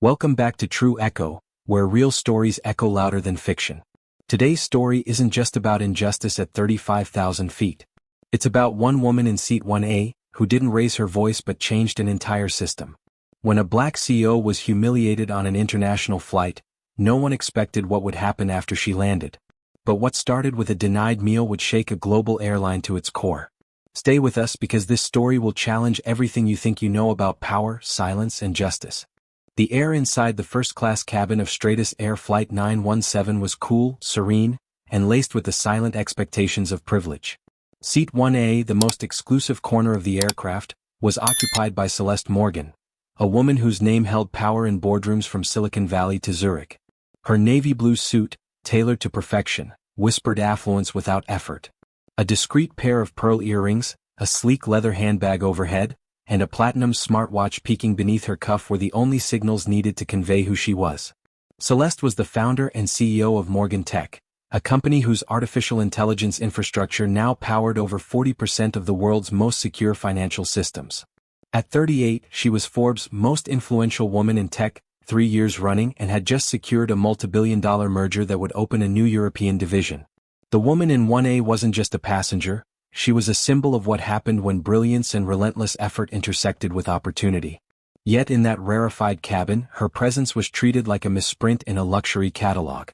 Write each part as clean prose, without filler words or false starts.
Welcome back to True Echo, where real stories echo louder than fiction. Today's story isn't just about injustice at 35,000 feet. It's about one woman in seat 1A, who didn't raise her voice but changed an entire system. When a black CEO was humiliated on an international flight, no one expected what would happen after she landed. But what started with a denied meal would shake a global airline to its core. Stay with us because this story will challenge everything you think you know about power, silence, and justice. The air inside the first-class cabin of Stratus Air Flight 917 was cool, serene, and laced with the silent expectations of privilege. Seat 1A, the most exclusive corner of the aircraft, was occupied by Celeste Morgan, a woman whose name held power in boardrooms from Silicon Valley to Zurich. Her navy blue suit, tailored to perfection, whispered affluence without effort. A discreet pair of pearl earrings, a sleek leather handbag overhead, and a platinum smartwatch peeking beneath her cuff were the only signals needed to convey who she was. Celeste was the founder and CEO of Morgan Tech, a company whose artificial intelligence infrastructure now powered over 40% of the world's most secure financial systems. At 38, she was Forbes' most influential woman in tech, 3 years running, and had just secured a multi-billion-dollar merger that would open a new European division. The woman in 1A wasn't just a passenger, she was a symbol of what happened when brilliance and relentless effort intersected with opportunity. Yet in that rarefied cabin, her presence was treated like a misprint in a luxury catalog.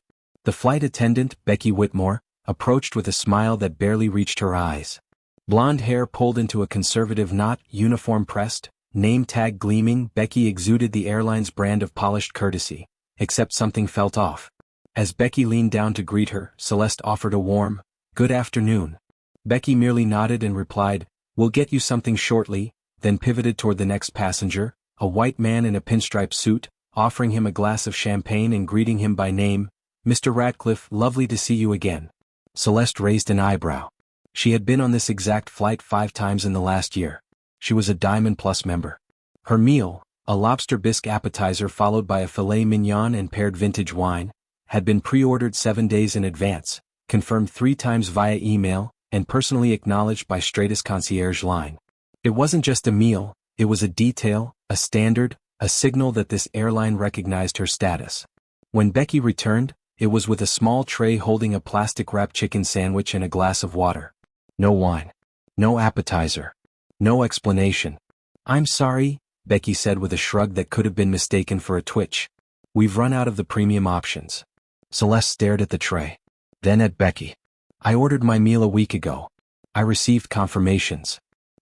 The flight attendant, Becky Whitmore, approached with a smile that barely reached her eyes. Blonde hair pulled into a conservative knot, uniform pressed, name tag gleaming, Becky exuded the airline's brand of polished courtesy, except something felt off. As Becky leaned down to greet her, Celeste offered a warm, "Good afternoon." Becky merely nodded and replied, "We'll get you something shortly," then pivoted toward the next passenger, a white man in a pinstripe suit, offering him a glass of champagne and greeting him by name, "Mr. Radcliffe, lovely to see you again." Celeste raised an eyebrow. She had been on this exact flight 5 times in the last year. She was a Diamond Plus member. Her meal, a lobster bisque appetizer followed by a filet mignon and paired vintage wine, had been pre-ordered 7 days in advance, confirmed 3 times via email, and personally acknowledged by Stratus concierge line. It wasn't just a meal, it was a detail, a standard, a signal that this airline recognized her status. When Becky returned, it was with a small tray holding a plastic-wrapped chicken sandwich and a glass of water. No wine. No appetizer. No explanation. "I'm sorry," Becky said with a shrug that could have been mistaken for a twitch. "We've run out of the premium options." Celeste stared at the tray. Then at Becky. "I ordered my meal a week ago. I received confirmations."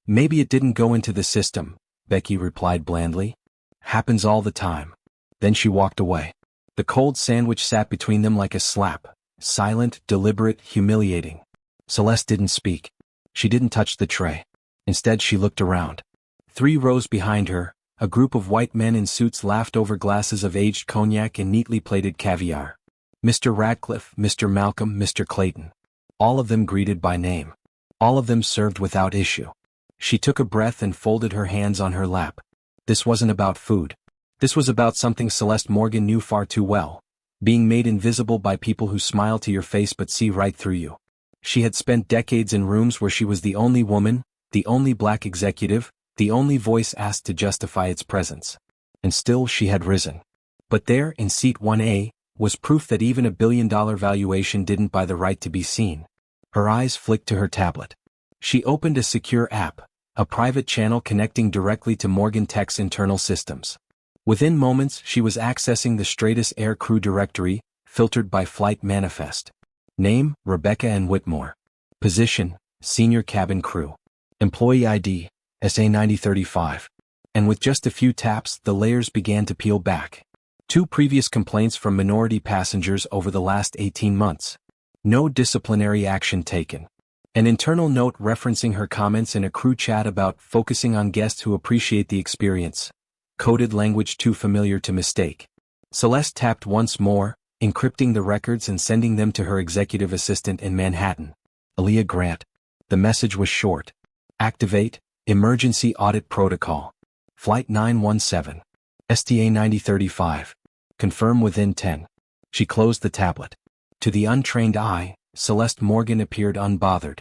"Maybe it didn't go into the system," Becky replied blandly. "Happens all the time." Then she walked away. The cold sandwich sat between them like a slap, silent, deliberate, humiliating. Celeste didn't speak. She didn't touch the tray. Instead she looked around. 3 rows behind her, a group of white men in suits laughed over glasses of aged cognac and neatly plated caviar. Mr. Radcliffe, Mr. Malcolm, Mr. Clayton. All of them greeted by name. All of them served without issue. She took a breath and folded her hands on her lap. This wasn't about food. This was about something Celeste Morgan knew far too well. Being made invisible by people who smile to your face but see right through you. She had spent decades in rooms where she was the only woman, the only black executive, the only voice asked to justify its presence. And still she had risen. But there, in seat 1A, was proof that even a billion-dollar valuation didn't buy the right to be seen. Her eyes flicked to her tablet. She opened a secure app, a private channel connecting directly to Morgan Tech's internal systems. Within moments she was accessing the Stratus Air crew directory, filtered by flight manifest. Name, Rebecca and Whitmore. Position, senior cabin crew. Employee ID, SA9035. And with just a few taps the layers began to peel back. 2 previous complaints from minority passengers over the last 18 months. No disciplinary action taken. An internal note referencing her comments in a crew chat about focusing on guests who appreciate the experience. Coded language too familiar to mistake. Celeste tapped once more, encrypting the records and sending them to her executive assistant in Manhattan, Aaliyah Grant. The message was short. Activate, Emergency Audit Protocol. Flight 917. STA 9035. Confirm within 10. She closed the tablet. To the untrained eye, Celeste Morgan appeared unbothered.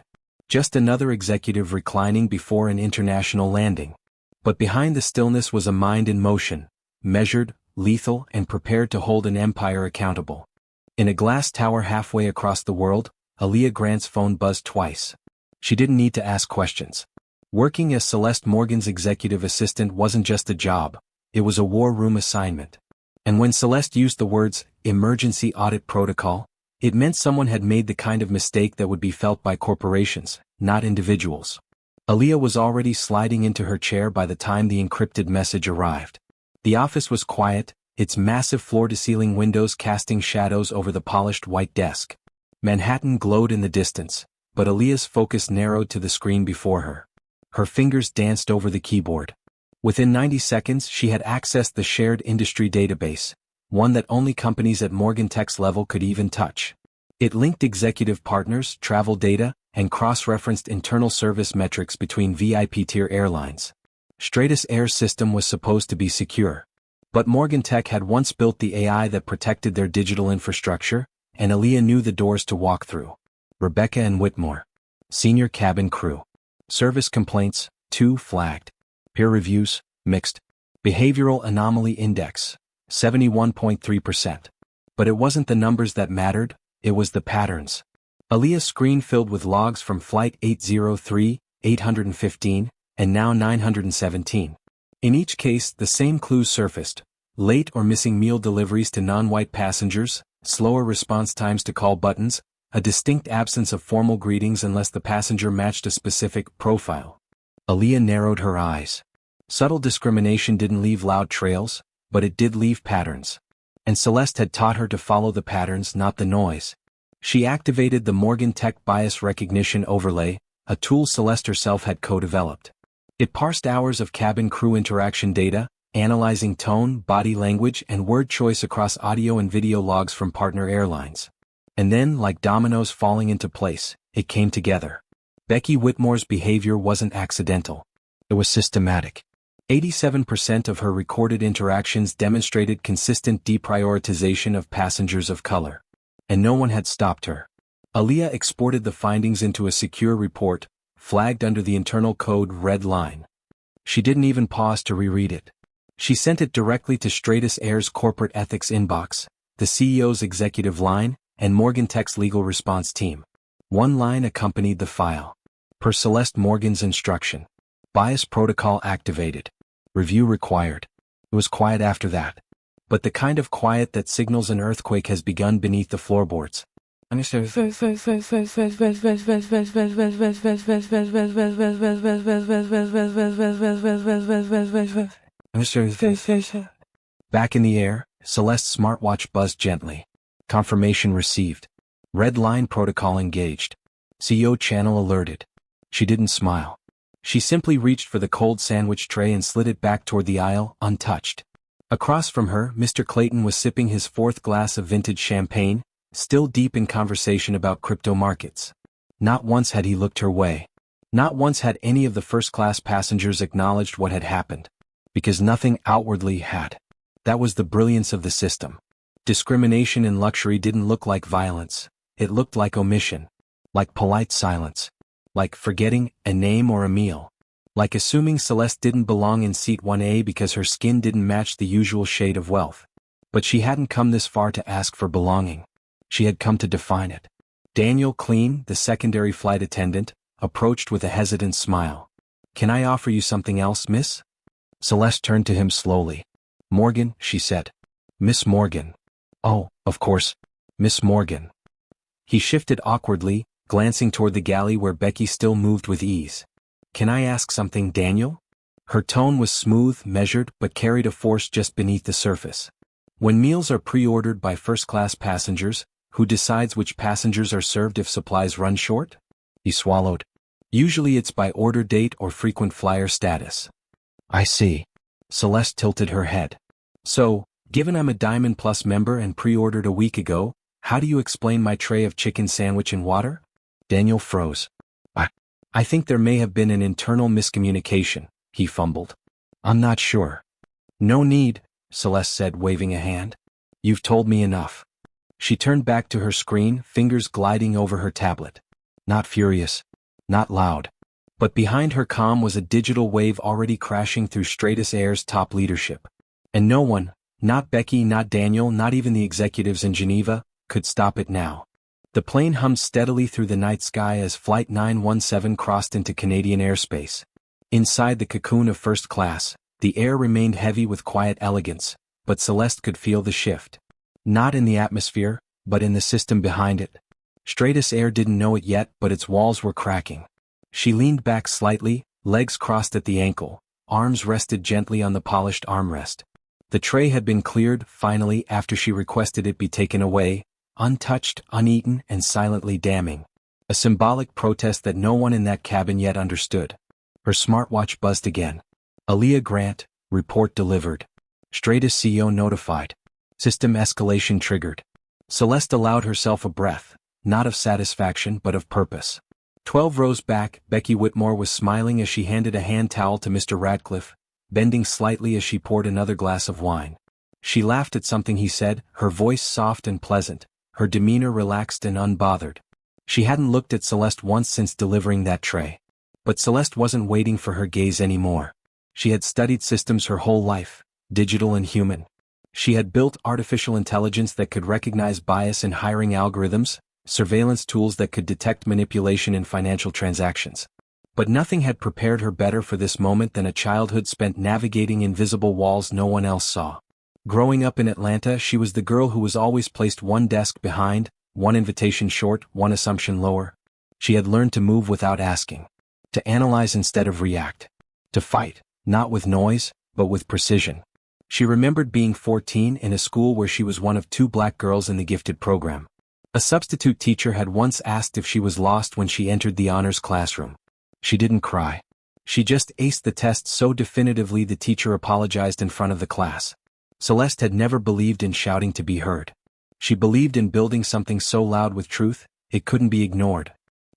Just another executive reclining before an international landing. But behind the stillness was a mind in motion, measured, lethal, and prepared to hold an empire accountable. In a glass tower halfway across the world, Aaliyah Grant's phone buzzed twice. She didn't need to ask questions. Working as Celeste Morgan's executive assistant wasn't just a job, it was a war room assignment. And when Celeste used the words, emergency audit protocol, it meant someone had made the kind of mistake that would be felt by corporations, not individuals. Aaliyah was already sliding into her chair by the time the encrypted message arrived. The office was quiet, its massive floor-to-ceiling windows casting shadows over the polished white desk. Manhattan glowed in the distance, but Aaliyah's focus narrowed to the screen before her. Her fingers danced over the keyboard. Within 90 seconds she had accessed the shared industry database, one that only companies at Morgan Tech's level could even touch. It linked executive partners, travel data, and cross-referenced internal service metrics between VIP-tier airlines. Stratus Air's system was supposed to be secure. But Morgan Tech had once built the AI that protected their digital infrastructure, and Aaliyah knew the doors to walk through. Rebecca and Whitmore. Senior cabin crew. Service complaints, 2 flagged. Peer reviews, mixed. Behavioral anomaly index, 71.3%. But it wasn't the numbers that mattered, it was the patterns. Aaliyah's screen filled with logs from Flight 803, 815, and now 917. In each case, the same clues surfaced: late or missing meal deliveries to non-white passengers, slower response times to call buttons, a distinct absence of formal greetings unless the passenger matched a specific profile. Aaliyah narrowed her eyes. Subtle discrimination didn't leave loud trails, but it did leave patterns. And Celeste had taught her to follow the patterns, not the noise. She activated the Morgan Tech Bias Recognition Overlay, a tool Celeste herself had co-developed. It parsed hours of cabin crew interaction data, analyzing tone, body language, and word choice across audio and video logs from partner airlines. And then, like dominoes falling into place, it came together. Becky Whitmore's behavior wasn't accidental. It was systematic. 87% of her recorded interactions demonstrated consistent deprioritization of passengers of color. And no one had stopped her. Aaliyah exported the findings into a secure report, flagged under the internal code red line. She didn't even pause to reread it. She sent it directly to Stratus Air's corporate ethics inbox, the CEO's executive line, and Morgan Tech's legal response team. One line accompanied the file. Per Celeste Morgan's instruction. Bias protocol activated. Review required. It was quiet after that. But the kind of quiet that signals an earthquake has begun beneath the floorboards. Back in the air, Celeste's smartwatch buzzed gently. Confirmation received. Red line protocol engaged. CEO channel alerted. She didn't smile. She simply reached for the cold sandwich tray and slid it back toward the aisle, untouched. Across from her, Mr. Clayton was sipping his 4th glass of vintage champagne, still deep in conversation about crypto markets. Not once had he looked her way. Not once had any of the first-class passengers acknowledged what had happened. Because nothing outwardly had. That was the brilliance of the system. Discrimination in luxury didn't look like violence. It looked like omission. Like polite silence. Like forgetting a name or a meal. Like assuming Celeste didn't belong in seat 1A because her skin didn't match the usual shade of wealth. But she hadn't come this far to ask for belonging. She had come to define it. Daniel Clean, the secondary flight attendant, approached with a hesitant smile. "Can I offer you something else, miss?" Celeste turned to him slowly. "Morgan," she said. "Miss Morgan." "Oh, of course. Miss Morgan." He shifted awkwardly, glancing toward the galley where Becky still moved with ease. "Can I ask something, Daniel?" Her tone was smooth, measured, but carried a force just beneath the surface. When meals are pre-ordered by first-class passengers, who decides which passengers are served if supplies run short? He swallowed. Usually it's by order date or frequent flyer status. "I see." Celeste tilted her head. "So, given I'm a Diamond Plus member and pre-ordered a week ago, how do you explain my tray of chicken sandwich and water?" Daniel froze. I think there may have been an internal miscommunication," he fumbled. "I'm not sure." "No need," Celeste said, waving a hand. "You've told me enough." She turned back to her screen, fingers gliding over her tablet. Not furious. Not loud. But behind her calm was a digital wave already crashing through Stratus Air's top leadership. And no one, Not Becky, not Daniel, not even the executives in Geneva could stop it now. The plane hummed steadily through the night sky as Flight 917 crossed into Canadian airspace. Inside the cocoon of first class, the air remained heavy with quiet elegance, but Celeste could feel the shift. Not in the atmosphere, but in the system behind it. Stratus Air didn't know it yet, but its walls were cracking. She leaned back slightly, legs crossed at the ankle, arms rested gently on the polished armrest. The tray had been cleared, finally, after she requested it be taken away, untouched, uneaten, and silently damning. A symbolic protest that no one in that cabin yet understood. Her smartwatch buzzed again. Aaliyah Grant, report delivered. Stratus CEO notified. System escalation triggered. Celeste allowed herself a breath, not of satisfaction but of purpose. 12 rows back, Becky Whitmore was smiling as she handed a hand towel to Mr. Radcliffe, bending slightly as she poured another glass of wine. She laughed at something he said, her voice soft and pleasant, her demeanor relaxed and unbothered. She hadn't looked at Celeste once since delivering that tray. But Celeste wasn't waiting for her gaze anymore. She had studied systems her whole life, digital and human. She had built artificial intelligence that could recognize bias in hiring algorithms, surveillance tools that could detect manipulation in financial transactions. But nothing had prepared her better for this moment than a childhood spent navigating invisible walls no one else saw. Growing up in Atlanta, she was the girl who was always placed one desk behind, one invitation short, one assumption lower. She had learned to move without asking, to analyze instead of react, to fight, not with noise, but with precision. She remembered being 14 in a school where she was one of 2 black girls in the gifted program. A substitute teacher had once asked if she was lost when she entered the honors classroom. She didn't cry. She just aced the test so definitively the teacher apologized in front of the class. Celeste had never believed in shouting to be heard. She believed in building something so loud with truth, it couldn't be ignored.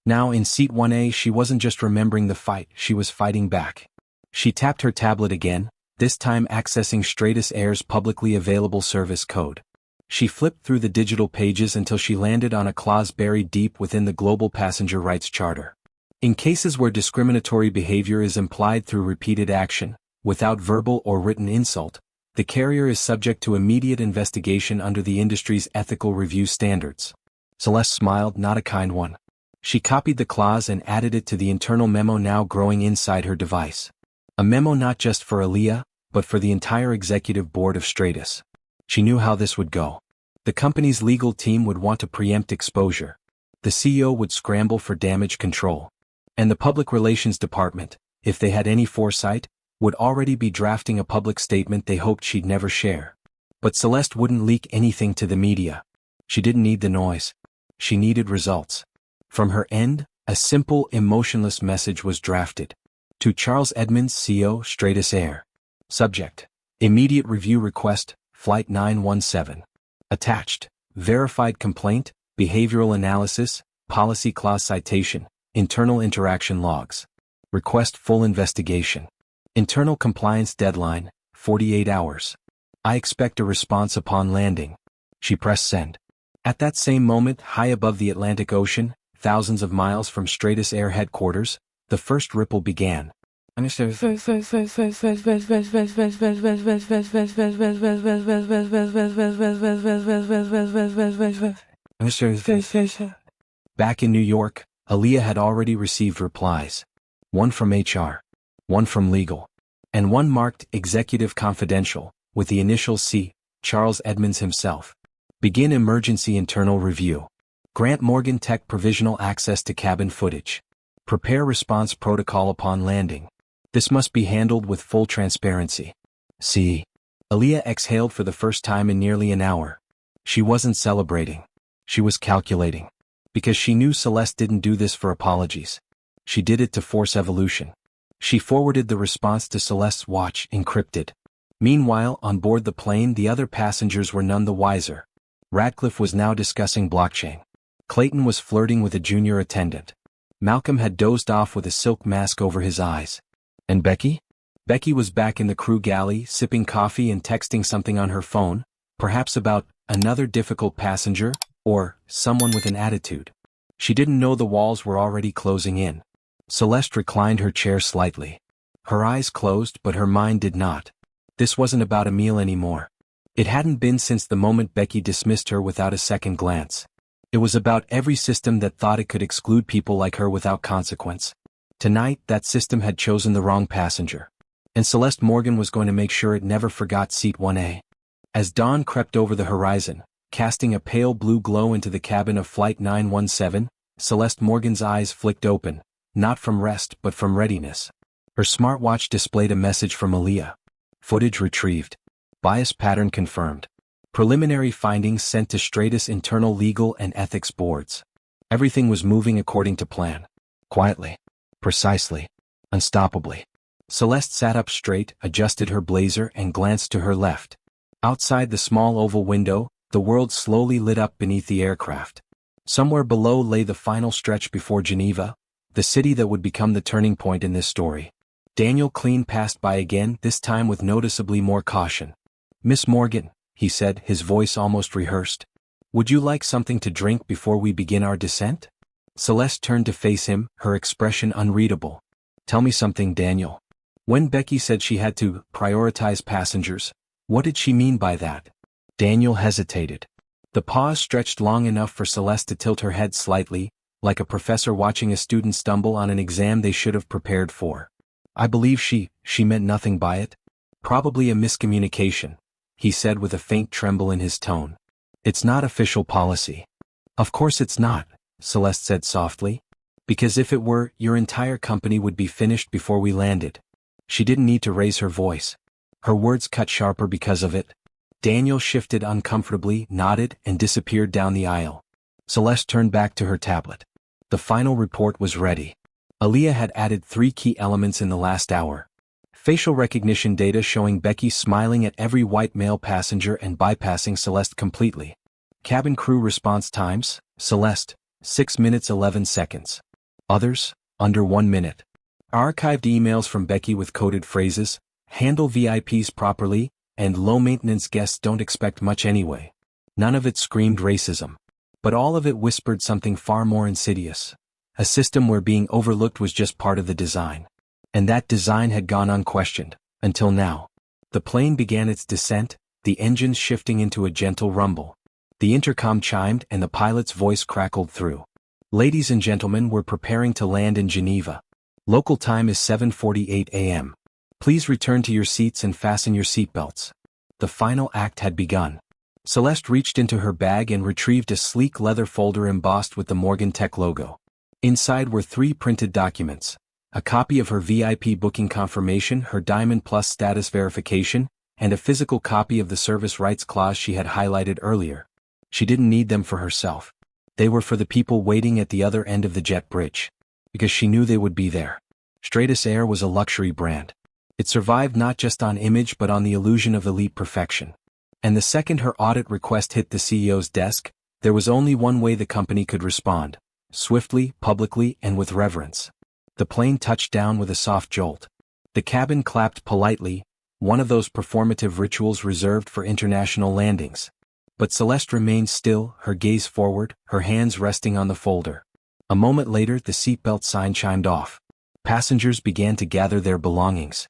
Now in seat 1A she wasn't just remembering the fight, she was fighting back. She tapped her tablet again, this time accessing Stratus Air's publicly available service code. She flipped through the digital pages until she landed on a clause buried deep within the Global Passenger Rights Charter. In cases where discriminatory behavior is implied through repeated action, without verbal or written insult, the carrier is subject to immediate investigation under the industry's ethical review standards. Celeste smiled, not a kind one. She copied the clause and added it to the internal memo now growing inside her device. A memo not just for Aaliyah, but for the entire executive board of Stratus. She knew how this would go. The company's legal team would want to preempt exposure. The CEO would scramble for damage control. And the public relations department, if they had any foresight, would already be drafting a public statement they hoped she'd never share. But Celeste wouldn't leak anything to the media. She didn't need the noise. She needed results. From her end, a simple, emotionless message was drafted. To Charles Edmonds, CEO, Stratus Air. Subject: Immediate review request, Flight 917. Attached: Verified complaint, behavioral analysis, policy clause citation, internal interaction logs. Request full investigation. Internal compliance deadline, 48 hours. I expect a response upon landing. She pressed send. At that same moment, high above the Atlantic Ocean, thousands of miles from Stratus Air headquarters, the first ripple began. Back in New York, Aaliyah had already received replies. One from HR, one from legal, and one marked Executive Confidential, with the initials C, Charles Edmonds himself. Begin emergency internal review. Grant Morgan Tech provisional access to cabin footage. Prepare response protocol upon landing. This must be handled with full transparency. C. Aaliyah exhaled for the first time in nearly an hour. She wasn't celebrating. She was calculating. Because she knew Celeste didn't do this for apologies. She did it to force evolution. She forwarded the response to Celeste's watch, encrypted. Meanwhile, on board the plane, the other passengers were none the wiser. Radcliffe was now discussing blockchain. Clayton was flirting with a junior attendant. Malcolm had dozed off with a silk mask over his eyes. And Becky? Becky was back in the crew galley, sipping coffee and texting something on her phone, perhaps about another difficult passenger, or someone with an attitude. She didn't know the walls were already closing in. Celeste reclined her chair slightly. Her eyes closed, but her mind did not. This wasn't about a meal anymore. It hadn't been since the moment Becky dismissed her without a second glance. It was about every system that thought it could exclude people like her without consequence. Tonight, that system had chosen the wrong passenger. And Celeste Morgan was going to make sure it never forgot seat 1A. As dawn crept over the horizon, casting a pale blue glow into the cabin of Flight 917, Celeste Morgan's eyes flicked open, not from rest but from readiness. Her smartwatch displayed a message from Aaliyah. Footage retrieved. Bias pattern confirmed. Preliminary findings sent to Stratus internal legal and ethics boards. Everything was moving according to plan. Quietly. Precisely. Unstoppably. Celeste sat up straight, adjusted her blazer and glanced to her left. Outside the small oval window, the world slowly lit up beneath the aircraft. Somewhere below lay the final stretch before Geneva, the city that would become the turning point in this story. Daniel Clean passed by again, this time with noticeably more caution. "Miss Morgan," he said, his voice almost rehearsed. "Would you like something to drink before we begin our descent?" Celeste turned to face him, her expression unreadable. "Tell me something, Daniel." When Becky said she had to prioritize passengers, what did she mean by that? Daniel hesitated. The pause stretched long enough for Celeste to tilt her head slightly, like a professor watching a student stumble on an exam they should have prepared for. "I believe she meant nothing by it. Probably a miscommunication," he said with a faint tremble in his tone. "It's not official policy." "Of course it's not," Celeste said softly. "Because if it were, your entire company would be finished before we landed." She didn't need to raise her voice. Her words cut sharper because of it. Daniel shifted uncomfortably, nodded, and disappeared down the aisle. Celeste turned back to her tablet. The final report was ready. Aaliyah had added 3 key elements in the last hour. Facial recognition data showing Becky smiling at every white male passenger and bypassing Celeste completely. Cabin crew response times, Celeste, 6 minutes 11 seconds. Others, under 1 minute. Archived emails from Becky with coded phrases, "Handle VIPs properly," and "Low-maintenance guests don't expect much anyway." None of it screamed racism. But all of it whispered something far more insidious. A system where being overlooked was just part of the design. And that design had gone unquestioned, until now. The plane began its descent, the engines shifting into a gentle rumble. The intercom chimed and the pilot's voice crackled through. "Ladies and gentlemen, we're preparing to land in Geneva. Local time is 7:48 a.m. Please return to your seats and fasten your seatbelts." The final act had begun. Celeste reached into her bag and retrieved a sleek leather folder embossed with the Morgan Tech logo. Inside were 3 printed documents: a copy of her VIP booking confirmation, her Diamond Plus status verification, and a physical copy of the service rights clause she had highlighted earlier. She didn't need them for herself. They were for the people waiting at the other end of the jet bridge. Because she knew they would be there. Stratus Air was a luxury brand. It survived not just on image but on the illusion of elite perfection. And the second her audit request hit the CEO's desk, there was only one way the company could respond: swiftly, publicly, and with reverence. The plane touched down with a soft jolt. The cabin clapped politely, one of those performative rituals reserved for international landings. But Celeste remained still, her gaze forward, her hands resting on the folder. A moment later the seatbelt sign chimed off. Passengers began to gather their belongings.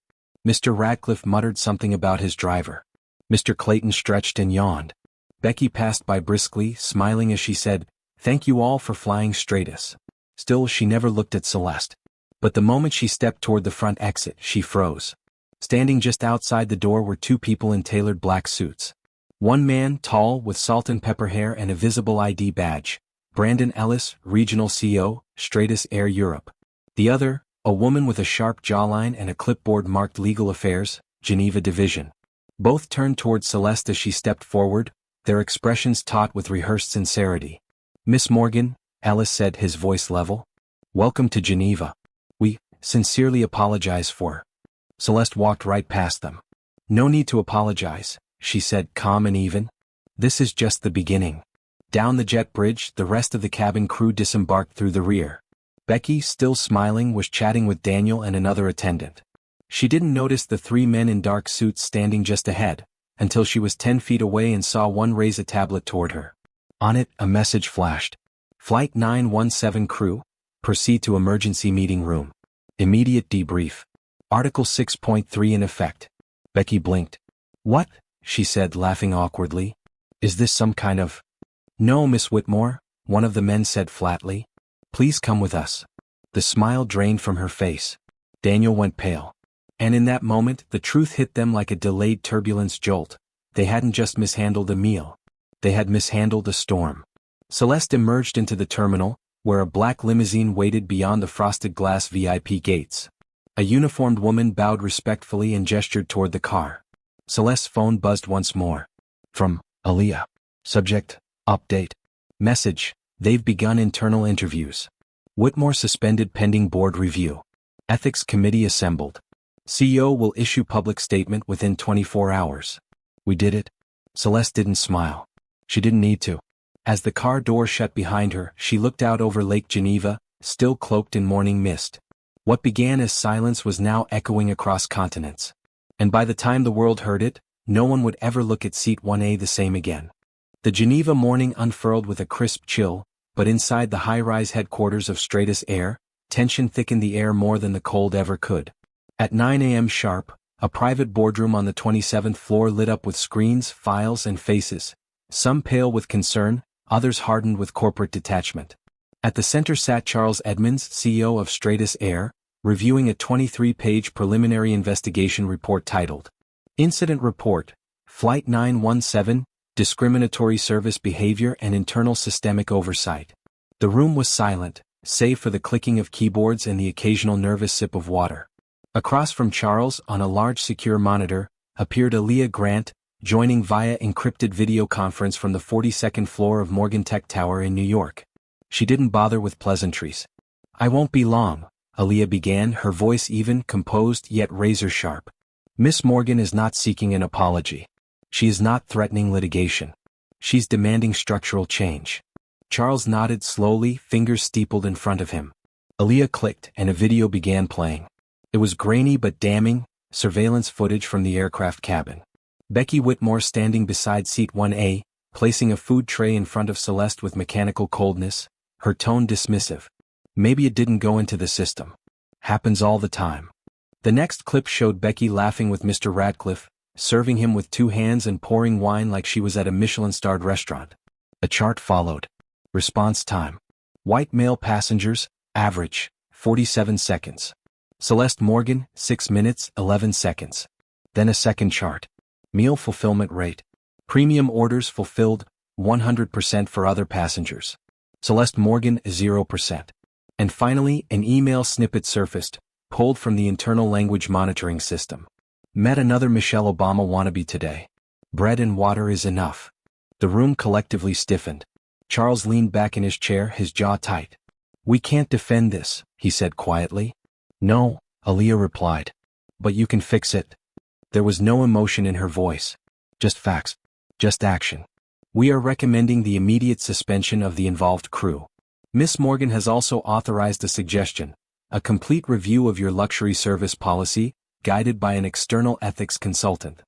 Mr. Radcliffe muttered something about his driver. Mr. Clayton stretched and yawned. Becky passed by briskly, smiling as she said, "Thank you all for flying Stratus." Still she never looked at Celeste. But the moment she stepped toward the front exit, she froze. Standing just outside the door were 2 people in tailored black suits. One man, tall, with salt and pepper hair and a visible ID badge. Brandon Ellis, Regional CEO, Stratus Air Europe. The other, a woman with a sharp jawline and a clipboard marked Legal Affairs, Geneva Division. Both turned toward Celeste as she stepped forward, their expressions taut with rehearsed sincerity. "Miss Morgan," Ellis said, his voice level. "Welcome to Geneva. We sincerely apologize for." Celeste walked right past them. "No need to apologize," she said, calm and even. "This is just the beginning." Down the jet bridge, the rest of the cabin crew disembarked through the rear. Becky, still smiling, was chatting with Daniel and another attendant. She didn't notice the 3 men in dark suits standing just ahead, until she was 10 feet away and saw one raise a tablet toward her. On it, a message flashed. "Flight 917 crew, proceed to emergency meeting room. Immediate debrief. Article 6.3 in effect." Becky blinked. "What?" she said, laughing awkwardly. Is this some kind of... No, Miss Whitmore, one of the men said flatly. Please come with us. The smile drained from her face. Daniel went pale. And in that moment, the truth hit them like a delayed turbulence jolt. They hadn't just mishandled a meal. They had mishandled a storm. Celeste emerged into the terminal, where a black limousine waited beyond the frosted glass VIP gates. A uniformed woman bowed respectfully and gestured toward the car. Celeste's phone buzzed once more. From Aaliyah. Subject, update. Message, they've begun internal interviews. Whitmore suspended pending board review. Ethics committee assembled. CEO will issue public statement within 24 hours. We did it. Celeste didn't smile. She didn't need to. As the car door shut behind her, she looked out over Lake Geneva, still cloaked in morning mist. What began as silence was now echoing across continents. And by the time the world heard it, no one would ever look at Seat 1A the same again. The Geneva morning unfurled with a crisp chill, but inside the high-rise headquarters of Stratus Air, tension thickened the air more than the cold ever could. At 9 a.m. sharp, a private boardroom on the 27th floor lit up with screens, files, and faces, some pale with concern, others hardened with corporate detachment. At the center sat Charles Edmonds, CEO of Stratus Air, reviewing a 23-page preliminary investigation report titled, Incident Report, Flight 917, Discriminatory Service Behavior and Internal Systemic Oversight. The room was silent, save for the clicking of keyboards and the occasional nervous sip of water. Across from Charles, on a large secure monitor, appeared Aaliyah Grant, joining via encrypted video conference from the 42nd floor of Morgan Tech Tower in New York. She didn't bother with pleasantries. I won't be long, Aaliyah began, her voice even, composed yet razor-sharp. Miss Morgan is not seeking an apology. She is not threatening litigation. She's demanding structural change. Charles nodded slowly, fingers steepled in front of him. Aaliyah clicked and a video began playing. It was grainy but damning, surveillance footage from the aircraft cabin. Becky Whitmore standing beside Seat 1A, placing a food tray in front of Celeste with mechanical coldness, her tone dismissive. Maybe it didn't go into the system. Happens all the time. The next clip showed Becky laughing with Mr. Radcliffe, serving him with two hands and pouring wine like she was at a Michelin-starred restaurant. A chart followed. Response time. White male passengers, average, 47 seconds. Celeste Morgan, 6 minutes, 11 seconds. Then a second chart. Meal fulfillment rate. Premium orders fulfilled, 100% for other passengers. Celeste Morgan, 0%. And finally, an email snippet surfaced, pulled from the internal language monitoring system. Met another Michelle Obama wannabe today. Bread and water is enough. The room collectively stiffened. Charles leaned back in his chair, his jaw tight. We can't defend this, he said quietly. No, Aaliyah replied. But you can fix it. There was no emotion in her voice. Just facts. Just action. We are recommending the immediate suspension of the involved crew. Miss Morgan has also authorized a suggestion, a complete review of your luxury service policy, guided by an external ethics consultant.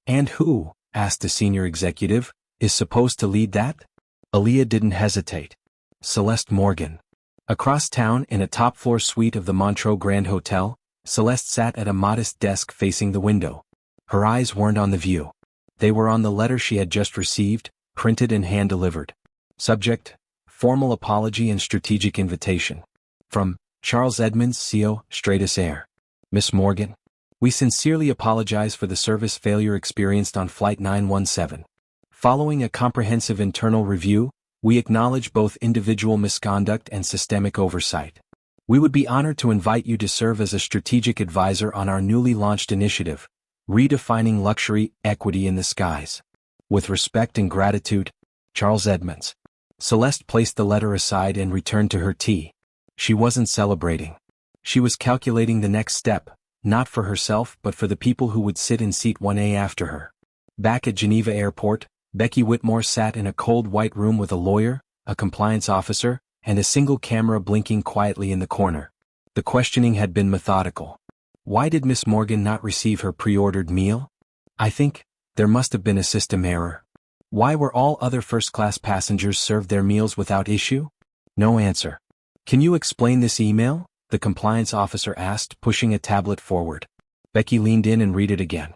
And who, asked the senior executive, is supposed to lead that? Aaliyah didn't hesitate. Celeste Morgan. Across town in a top-floor suite of the Montreux Grand Hotel, Celeste sat at a modest desk facing the window. Her eyes weren't on the view. They were on the letter she had just received, printed and hand-delivered. Subject, formal apology and strategic invitation. From Charles Edmonds, CEO, Stratus Air. Miss Morgan, we sincerely apologize for the service failure experienced on Flight 917. Following a comprehensive internal review, we acknowledge both individual misconduct and systemic oversight. We would be honored to invite you to serve as a strategic advisor on our newly launched initiative, Redefining Luxury, Equity in the Skies. With respect and gratitude, Charles Edmonds. Celeste placed the letter aside and returned to her tea. She wasn't celebrating. She was calculating the next step, not for herself but for the people who would sit in Seat 1A after her. Back at Geneva Airport, Becky Whitmore sat in a cold white room with a lawyer, a compliance officer, and a single camera blinking quietly in the corner. The questioning had been methodical. Why did Miss Morgan not receive her pre-ordered meal? I think there must have been a system error. Why were all other first-class passengers served their meals without issue? No answer. Can you explain this email? The compliance officer asked, pushing a tablet forward. Becky leaned in and read it again.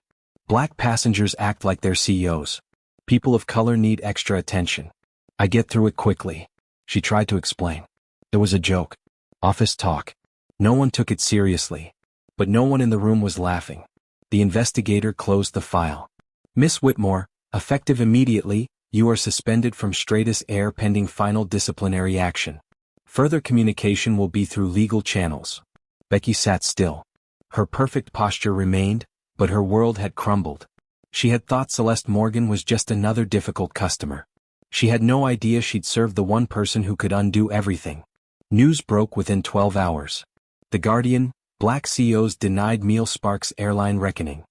Black passengers act like they're CEOs. People of color need extra attention. I get through it quickly. She tried to explain. It was a joke. Office talk. No one took it seriously. But no one in the room was laughing. The investigator closed the file. Miss Whitmore, effective immediately, you are suspended from Stratus Air pending final disciplinary action. Further communication will be through legal channels. Becky sat still. Her perfect posture remained, but her world had crumbled. She had thought Celeste Morgan was just another difficult customer. She had no idea she'd served the one person who could undo everything. News broke within 12 hours. The Guardian, Black CEOs denied meal sparks airline reckoning.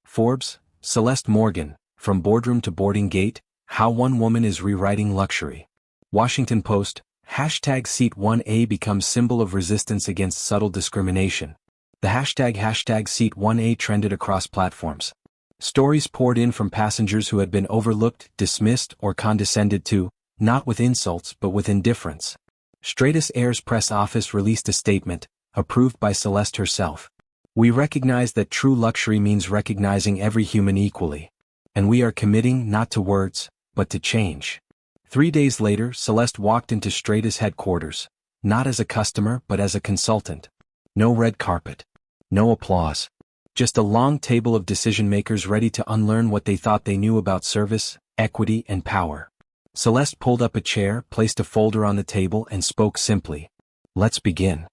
Forbes, Celeste Morgan, from boardroom to boarding gate, how one woman is rewriting luxury. Washington Post, hashtag Seat 1A becomes symbol of resistance against subtle discrimination. The hashtag Seat 1A trended across platforms. Stories poured in from passengers who had been overlooked, dismissed, or condescended to, not with insults but with indifference. Stratus Air's press office released a statement, approved by Celeste herself. We recognize that true luxury means recognizing every human equally. And we are committing not to words, but to change. 3 days later, Celeste walked into Stratus headquarters, not as a customer but as a consultant. No red carpet. No applause. Just a long table of decision-makers ready to unlearn what they thought they knew about service, equity, and power. Celeste pulled up a chair, placed a folder on the table, and spoke simply. Let's begin.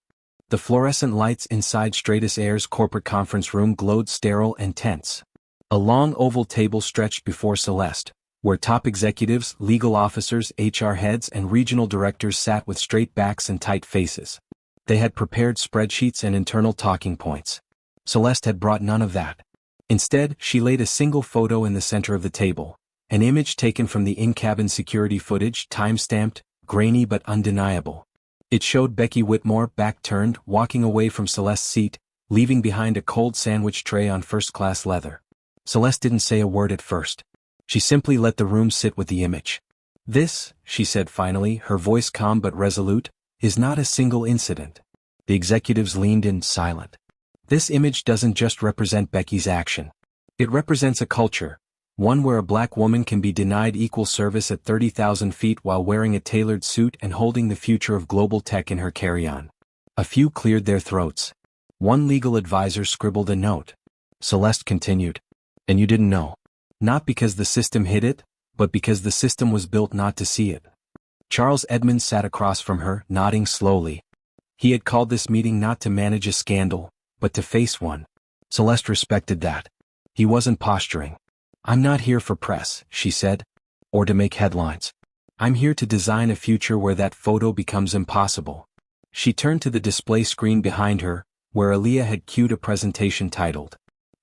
The fluorescent lights inside Stratus Air's corporate conference room glowed sterile and tense. A long oval table stretched before Celeste, where top executives, legal officers, HR heads, and regional directors sat with straight backs and tight faces. They had prepared spreadsheets and internal talking points. Celeste had brought none of that. Instead, she laid a single photo in the center of the table, an image taken from the in-cabin security footage, time-stamped, grainy but undeniable. It showed Becky Whitmore, back-turned, walking away from Celeste's seat, leaving behind a cold sandwich tray on first-class leather. Celeste didn't say a word at first. She simply let the room sit with the image. This, she said finally, her voice calm but resolute, is not a single incident. The executives leaned in, silent. This image doesn't just represent Becky's action. It represents a culture, one where a black woman can be denied equal service at 30,000 feet while wearing a tailored suit and holding the future of global tech in her carry-on. A few cleared their throats. One legal advisor scribbled a note. Celeste continued. And you didn't know. Not because the system hid it, but because the system was built not to see it. Charles Edmonds sat across from her, nodding slowly. He had called this meeting not to manage a scandal, but to face one. Celeste respected that. He wasn't posturing. I'm not here for press, she said. Or to make headlines. I'm here to design a future where that photo becomes impossible. She turned to the display screen behind her, where Aaliyah had cued a presentation titled,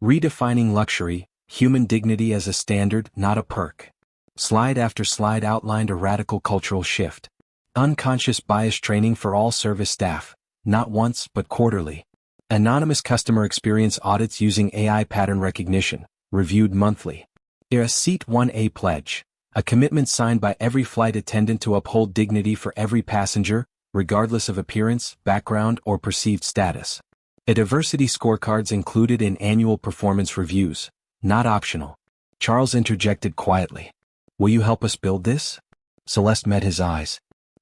Redefining Luxury, Human Dignity as a Standard, Not a Perk. Slide after slide outlined a radical cultural shift. Unconscious bias training for all service staff, not once but quarterly. Anonymous customer experience audits using AI pattern recognition, reviewed monthly. A Seat 1A pledge, a commitment signed by every flight attendant to uphold dignity for every passenger, regardless of appearance, background, or perceived status. A diversity scorecards included in annual performance reviews, not optional. Charles interjected quietly. Will you help us build this? Celeste met his eyes.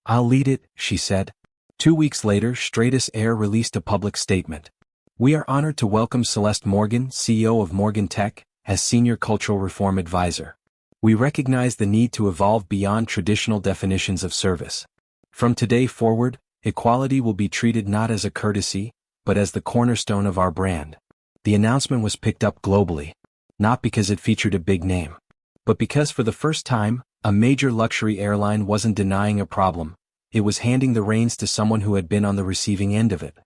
I'll lead it, she said. 2 weeks later, Stratus Air released a public statement. We are honored to welcome Celeste Morgan, CEO of Morgan Tech, as Senior Cultural Reform Advisor. We recognize the need to evolve beyond traditional definitions of service. From today forward, equality will be treated not as a courtesy, but as the cornerstone of our brand. The announcement was picked up globally, not because it featured a big name, but because for the first time, a major luxury airline wasn't denying a problem, it was handing the reins to someone who had been on the receiving end of it.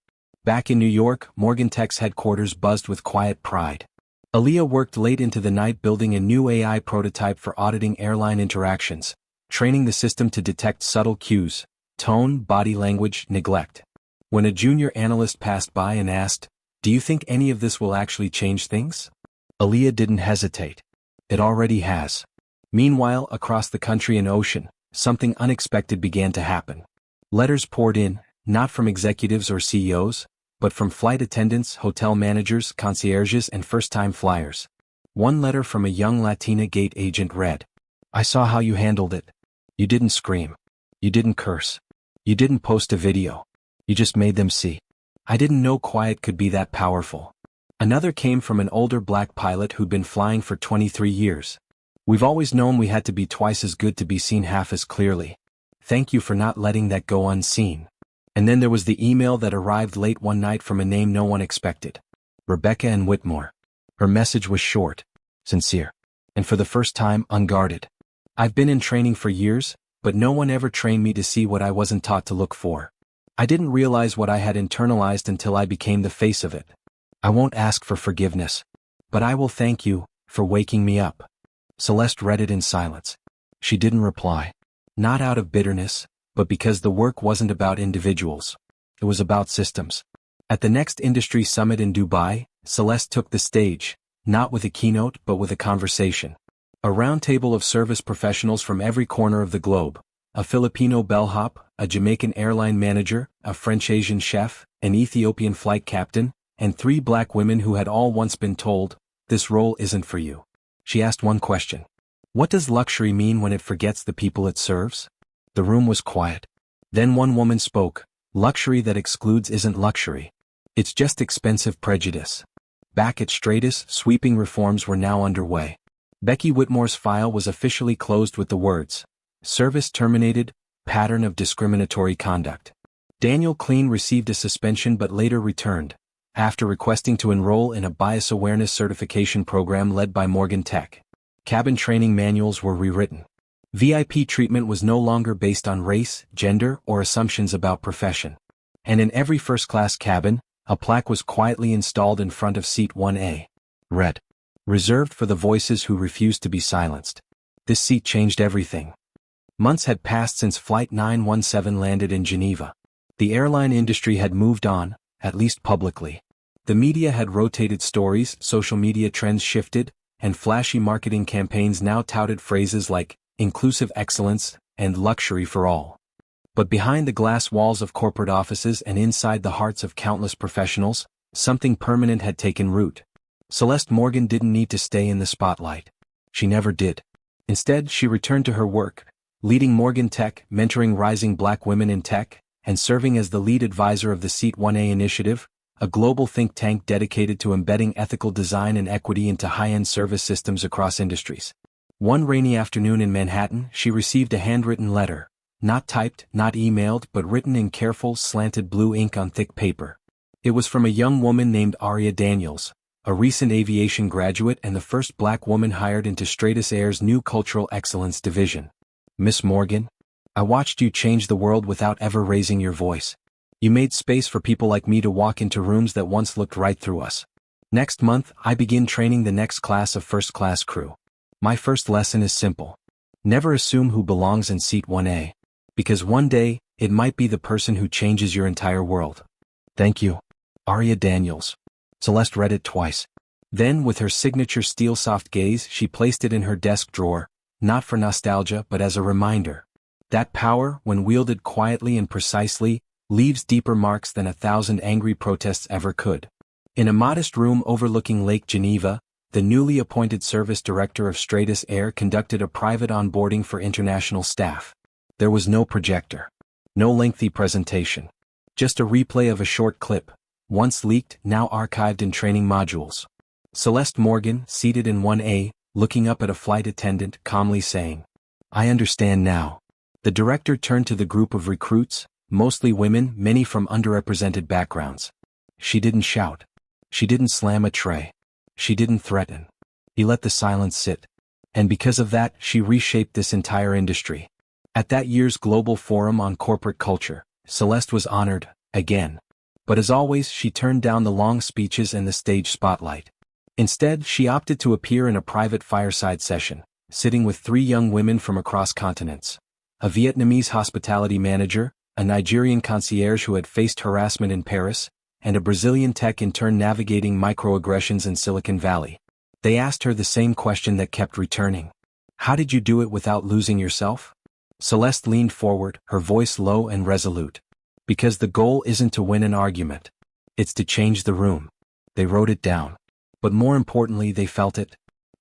Back in New York, Morgan Tech's headquarters buzzed with quiet pride. Aaliyah worked late into the night building a new AI prototype for auditing airline interactions, training the system to detect subtle cues, tone, body language, neglect. When a junior analyst passed by and asked, "Do you think any of this will actually change things?" Aaliyah didn't hesitate. It already has. Meanwhile, across the country and ocean, something unexpected began to happen. Letters poured in, not from executives or CEOs, but from flight attendants, hotel managers, concierges, and first-time flyers. One letter from a young Latina gate agent read, "I saw how you handled it. You didn't scream. You didn't curse. You didn't post a video. You just made them see. I didn't know quiet could be that powerful." Another came from an older black pilot who'd been flying for 23 years. "We've always known we had to be twice as good to be seen half as clearly. Thank you for not letting that go unseen." And then there was the email that arrived late one night from a name no one expected. Rebecca and Whitmore. Her message was short, sincere, and for the first time unguarded. "I've been in training for years, but no one ever trained me to see what I wasn't taught to look for. I didn't realize what I had internalized until I became the face of it. I won't ask for forgiveness, but I will thank you for waking me up." Celeste read it in silence. She didn't reply. Not out of bitterness, but because the work wasn't about individuals. It was about systems. At the next industry summit in Dubai, Celeste took the stage, not with a keynote but with a conversation. A round table of service professionals from every corner of the globe. A Filipino bellhop, a Jamaican airline manager, a French-Asian chef, an Ethiopian flight captain, and 3 black women who had all once been told, "This role isn't for you." She asked one question. "What does luxury mean when it forgets the people it serves?" The room was quiet. Then one woman spoke, "Luxury that excludes isn't luxury. It's just expensive prejudice." Back at Stratus, sweeping reforms were now underway. Becky Whitmore's file was officially closed with the words, "Service terminated, pattern of discriminatory conduct." Daniel Clean received a suspension but later returned, after requesting to enroll in a bias awareness certification program led by Morgan Tech. Cabin training manuals were rewritten. VIP treatment was no longer based on race, gender, or assumptions about profession. And in every first-class cabin, a plaque was quietly installed in front of seat 1A. Read, "Reserved for the voices who refuse to be silenced." This seat changed everything. Months had passed since Flight 917 landed in Geneva. The airline industry had moved on, at least publicly. The media had rotated stories, social media trends shifted, and flashy marketing campaigns now touted phrases like inclusive excellence and luxury for all. But behind the glass walls of corporate offices and inside the hearts of countless professionals, something permanent had taken root. Celeste Morgan didn't need to stay in the spotlight. She never did. Instead, she returned to her work, leading Morgan Tech, mentoring rising black women in tech, and serving as the lead advisor of the Seat 1A initiative, a global think tank dedicated to embedding ethical design and equity into high-end service systems across industries. One rainy afternoon in Manhattan, she received a handwritten letter. Not typed, not emailed, but written in careful, slanted blue ink on thick paper. It was from a young woman named Aria Daniels, a recent aviation graduate and the first black woman hired into Stratus Air's new Cultural Excellence division. "Miss Morgan, I watched you change the world without ever raising your voice. You made space for people like me to walk into rooms that once looked right through us. Next month, I begin training the next class of first-class crew. My first lesson is simple. Never assume who belongs in seat 1A. Because one day, it might be the person who changes your entire world. Thank you. Aria Daniels." Celeste read it twice. Then, with her signature steel-soft gaze, she placed it in her desk drawer, not for nostalgia but as a reminder. That power, when wielded quietly and precisely, leaves deeper marks than 1,000 angry protests ever could. In a modest room overlooking Lake Geneva, the newly appointed service director of Stratus Air conducted a private onboarding for international staff. There was no projector. No lengthy presentation. Just a replay of a short clip, once leaked, now archived in training modules. Celeste Morgan, seated in 1A, looking up at a flight attendant, calmly saying, "I understand now." The director turned to the group of recruits, mostly women, many from underrepresented backgrounds. She didn't shout. She didn't slam a tray. She didn't threaten. He let the silence sit. And because of that, she reshaped this entire industry. At that year's Global Forum on Corporate Culture, Celeste was honored, again. But as always, she turned down the long speeches and the stage spotlight. Instead, she opted to appear in a private fireside session, sitting with 3 young women from across continents. A Vietnamese hospitality manager, a Nigerian concierge who had faced harassment in Paris, and a Brazilian tech intern navigating microaggressions in Silicon Valley. They asked her the same question that kept returning. How did you do it without losing yourself? Celeste leaned forward, her voice low and resolute. Because the goal isn't to win an argument. It's to change the room. They wrote it down. But more importantly, they felt it.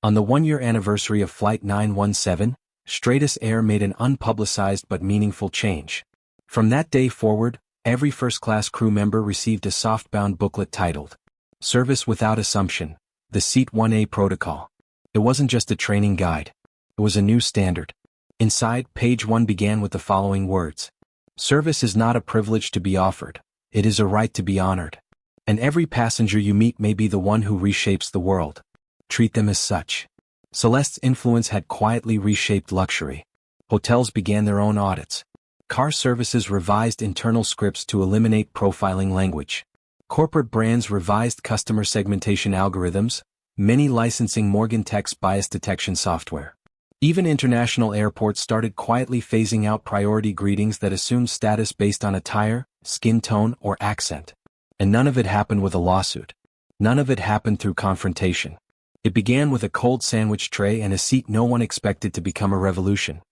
On the one-year anniversary of Flight 917, Stratus Air made an unpublicized but meaningful change. From that day forward, every first-class crew member received a soft-bound booklet titled, Service Without Assumption, the Seat 1A Protocol. It wasn't just a training guide. It was a new standard. Inside, page 1 began with the following words. Service is not a privilege to be offered. It is a right to be honored. And every passenger you meet may be the one who reshapes the world. Treat them as such. Celeste's influence had quietly reshaped luxury. Hotels began their own audits. Car services revised internal scripts to eliminate profiling language. Corporate brands revised customer segmentation algorithms, many licensing Morgan text bias detection software. Even international airports started quietly phasing out priority greetings that assumed status based on attire, skin tone, or accent. And none of it happened with a lawsuit. None of it happened through confrontation. It began with a cold sandwich tray and a seat no one expected to become a revolution.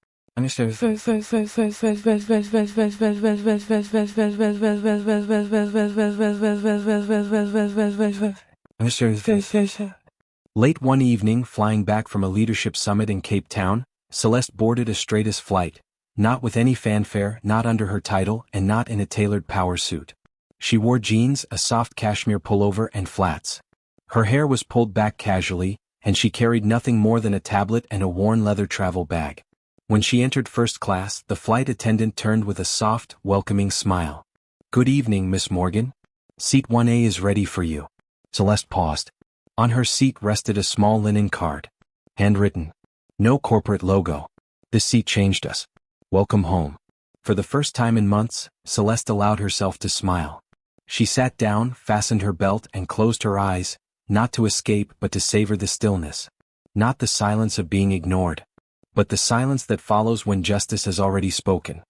Late one evening, flying back from a leadership summit in Cape Town, Celeste boarded a Stratus flight, not with any fanfare, not under her title, and not in a tailored power suit. She wore jeans, a soft cashmere pullover, and flats. Her hair was pulled back casually, and she carried nothing more than a tablet and a worn leather travel bag. When she entered first class, the flight attendant turned with a soft, welcoming smile. Good evening, Miss Morgan. Seat 1A is ready for you. Celeste paused. On her seat rested a small linen card. Handwritten. No corporate logo. This seat changed us. Welcome home. For the first time in months, Celeste allowed herself to smile. She sat down, fastened her belt, and closed her eyes, not to escape but to savor the stillness. Not the silence of being ignored, but the silence that follows when justice has already spoken.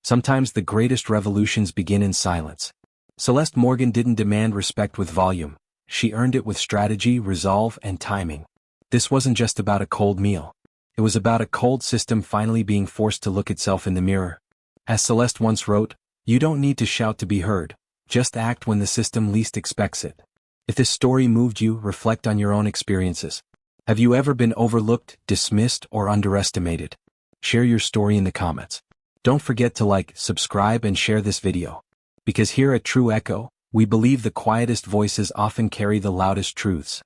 Sometimes the greatest revolutions begin in silence. Celeste Morgan didn't demand respect with volume. She earned it with strategy, resolve, and timing. This wasn't just about a cold meal. It was about a cold system finally being forced to look itself in the mirror. As Celeste once wrote, you don't need to shout to be heard. Just act when the system least expects it. If this story moved you, reflect on your own experiences. Have you ever been overlooked, dismissed, or underestimated? Share your story in the comments. Don't forget to like, subscribe, and share this video. Because here at True Echo, we believe the quietest voices often carry the loudest truths.